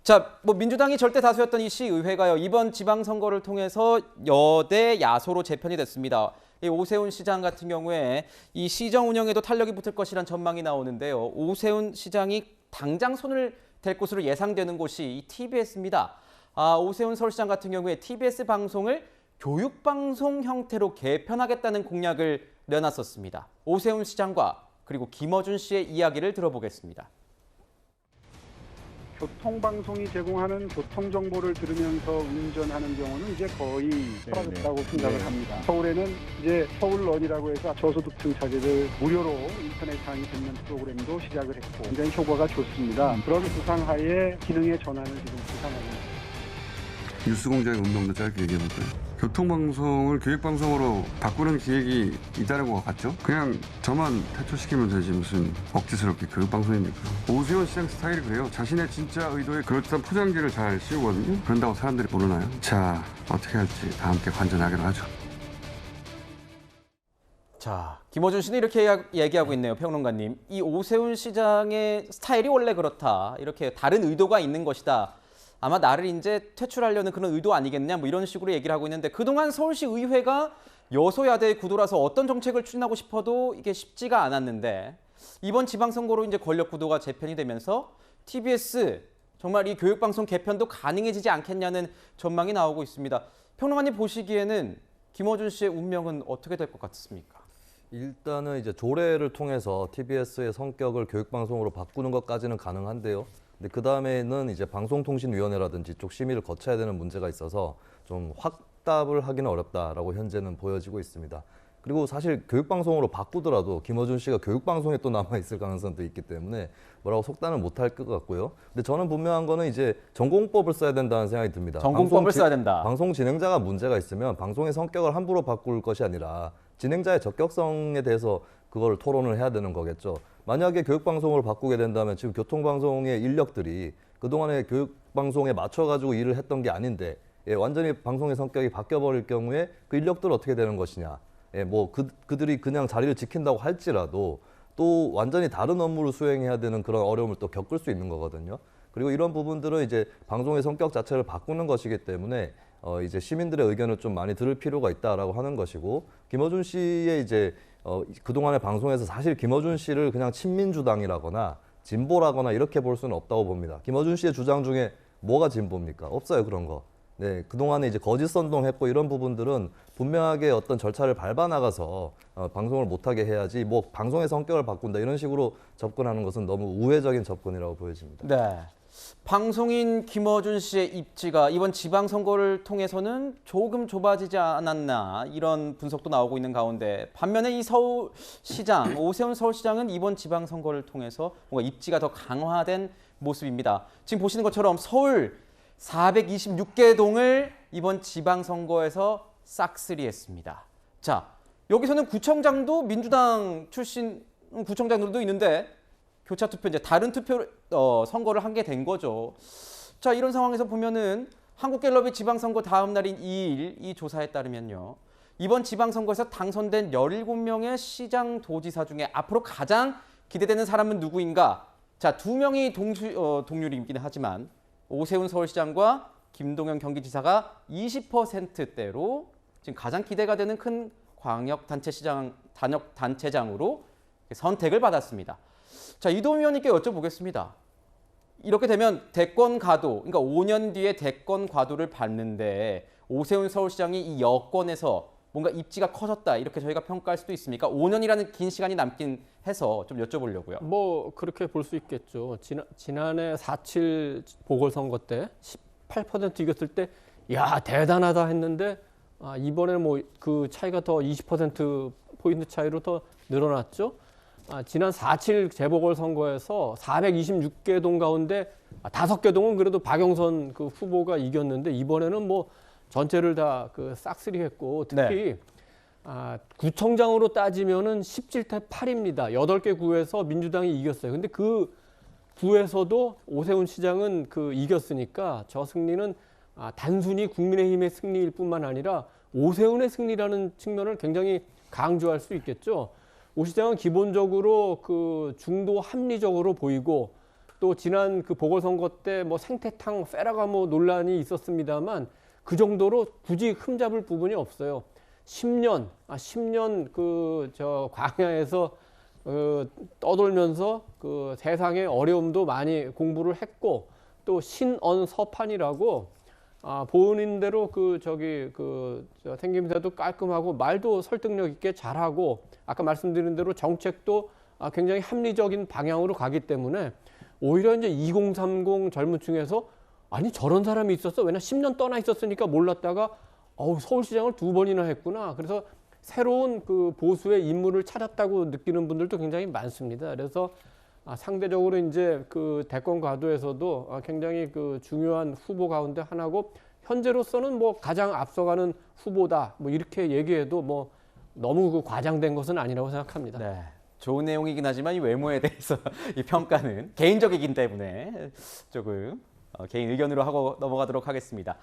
자, 뭐 민주당이 절대 다수였던 이 시의회가요. 이번 지방선거를 통해서 여대 야소로 재편이 됐습니다. 이 오세훈 시장 같은 경우에 이 시정 운영에도 탄력이 붙을 것이란 전망이 나오는데요. 오세훈 시장이 당장 손을 댈 것으로 예상되는 곳이 이 TBS입니다. 오세훈 서울시장 같은 경우에 TBS 방송을 교육방송 형태로 개편하겠다는 공약을 내놨었습니다. 오세훈 시장과 그리고 김어준 씨의 이야기를 들어보겠습니다. 교통방송이 제공하는 교통정보를 들으면서 운전하는 경우는 이제 거의 사라졌다고 생각을 합니다. 서울에는 이제 서울런이라고 해서 저소득층 차들을 무료로 인터넷 강의 듣는 프로그램도 시작을 했고 굉장히 효과가 좋습니다. 그런 구상하에 기능의 전환을 지금 구상하고 있습니다. 뉴스공장의 운명도 짧게 얘기해볼까요? 교통방송을 교육방송으로 바꾸는 기획이 있다는 것 같죠? 그냥 저만 퇴출시키면 되지 무슨 억지스럽게 교육방송입니까? 오세훈 시장 스타일이 그래요. 자신의 진짜 의도에 그럴듯한 포장지를 잘 씌우거든요. 그런다고 사람들이 모르나요? 자, 어떻게 할지 다 함께 관전하기로 하죠. 자, 김어준 씨는 이렇게 얘기하고 있네요. 평론가님. 이 오세훈 시장의 스타일이 원래 그렇다. 이렇게 다른 의도가 있는 것이다. 아마 나를 이제 퇴출하려는 그런 의도 아니겠냐 뭐 이런 식으로 얘기를 하고 있는데 그동안 서울시 의회가 여소야대의 구도라서 어떤 정책을 추진하고 싶어도 이게 쉽지가 않았는데 이번 지방선거로 이제 권력 구도가 재편이 되면서 TBS 정말 이 교육방송 개편도 가능해지지 않겠냐는 전망이 나오고 있습니다. 평론가님 보시기에는 김어준 씨의 운명은 어떻게 될 것 같습니까? 일단은 이제 조례를 통해서 TBS의 성격을 교육방송으로 바꾸는 것까지는 가능한데요. 근데 그 다음에는 이제 방송통신위원회라든지 이쪽 심의를 거쳐야 되는 문제가 있어서 좀 확답을 하기는 어렵다라고 현재는 보여지고 있습니다. 그리고 사실 교육방송으로 바꾸더라도 김어준 씨가 교육방송에 또 남아있을 가능성도 있기 때문에 뭐라고 속단은 못할 것 같고요. 근데 저는 분명한 거는 이제 전공법을 써야 된다는 생각이 듭니다. 전공법을 써야 된다. 방송 진행자가 문제가 있으면 방송의 성격을 함부로 바꿀 것이 아니라 진행자의 적격성에 대해서 그걸 토론을 해야 되는 거겠죠. 만약에 교육방송을 바꾸게 된다면 지금 교통방송의 인력들이 그동안에 교육방송에 맞춰가지고 일을 했던 게 아닌데 완전히 방송의 성격이 바뀌어버릴 경우에 그 인력들은 어떻게 되는 것이냐. 그들이 그냥 자리를 지킨다고 할지라도 또 완전히 다른 업무를 수행해야 되는 그런 어려움을 또 겪을 수 있는 거거든요. 그리고 이런 부분들은 이제 방송의 성격 자체를 바꾸는 것이기 때문에 이제 시민들의 의견을 좀 많이 들을 필요가 있다라고 하는 것이고 김어준 씨의 이제 그동안의 방송에서 사실 김어준 씨를 그냥 친민주당이라거나 진보라거나 이렇게 볼 수는 없다고 봅니다. 김어준 씨의 주장 중에 뭐가 진보입니까? 없어요, 그런 거. 네, 그동안에 이제 거짓 선동했고 이런 부분들은 분명하게 어떤 절차를 밟아 나가서 방송을 못하게 해야지 뭐 방송의 성격을 바꾼다 이런 식으로 접근하는 것은 너무 우회적인 접근이라고 보여집니다. 네. 방송인 김어준 씨의 입지가 이번 지방선거를 통해서는 조금 좁아지지 않았나 이런 분석도 나오고 있는 가운데 반면에 이 서울시장, 오세훈 서울시장은 이번 지방선거를 통해서 뭔가 입지가 더 강화된 모습입니다. 지금 보시는 것처럼 서울 426개 동을 이번 지방선거에서 싹쓸이했습니다. 자, 여기서는 구청장도 민주당 출신 구청장들도 있는데 교차 투표 이제 다른 투표 선거를 한 게 된 거죠. 자, 이런 상황에서 보면은 한국갤럽이 지방선거 다음 날인 2일 이 조사에 따르면요. 이번 지방선거에서 당선된 17명의 시장 도지사 중에 앞으로 가장 기대되는 사람은 누구인가? 자, 2명이 동률이긴 하지만 오세훈 서울시장과 김동연 경기지사가 20%대로 지금 가장 기대가 되는 큰 단역단체장으로 선택을 받았습니다. 자, 이도미 의원님께 여쭤보겠습니다. 이렇게 되면 대권 과도, 그러니까 5년 뒤에 대권 과도를 밟는데 오세훈 서울시장이 이 여권에서 뭔가 입지가 커졌다 이렇게 저희가 평가할 수도 있습니까? 5년이라는 긴 시간이 남긴 해서 좀 여쭤보려고요. 뭐 그렇게 볼 수 있겠죠. 지난해 4.7 보궐선거 때 18% 이겼을 때 야 대단하다 했는데 이번에는 뭐 그 차이가 더 20%포인트 차이로 더 늘어났죠. 지난 4.7 재보궐선거에서 426개 동 가운데 5개 동은 그래도 박영선 그 후보가 이겼는데 이번에는 뭐 전체를 다 그 싹쓸이했고 특히 구청장으로 따지면은 17대 8입니다. 8개 구에서 민주당이 이겼어요. 근데 그 구에서도 오세훈 시장은 그 이겼으니까 저 승리는 단순히 국민의힘의 승리일 뿐만 아니라 오세훈의 승리라는 측면을 굉장히 강조할 수 있겠죠. 오 시장은 기본적으로 그 중도 합리적으로 보이고 또 지난 그 보궐선거 때 뭐 생태탕 페라가모 논란이 있었습니다만 그 정도로 굳이 흠잡을 부분이 없어요. 10년 그 저 광야에서 떠돌면서 그 세상의 어려움도 많이 공부를 했고 또 신언서판이라고 본인대로 생김새도 깔끔하고 말도 설득력 있게 잘하고 아까 말씀드린 대로 정책도 굉장히 합리적인 방향으로 가기 때문에 오히려 이제 2030 젊은 층에서 아니 저런 사람이 있었어? 왜냐 10년 떠나 있었으니까 몰랐다가 서울시장을 2번이나 했구나. 그래서 새로운 그 보수의 인물을 찾았다고 느끼는 분들도 굉장히 많습니다. 그래서 상대적으로 이제 그 대권 과도에서도 굉장히 그 중요한 후보 가운데 하나고 현재로서는 뭐 가장 앞서가는 후보다 뭐 이렇게 얘기해도 뭐 너무 그 과장된 것은 아니라고 생각합니다. 네. 좋은 내용이긴 하지만 이 외모에 대해서 이 평가는 개인적이기 때문에 조금 개인 의견으로 하고 넘어가도록 하겠습니다.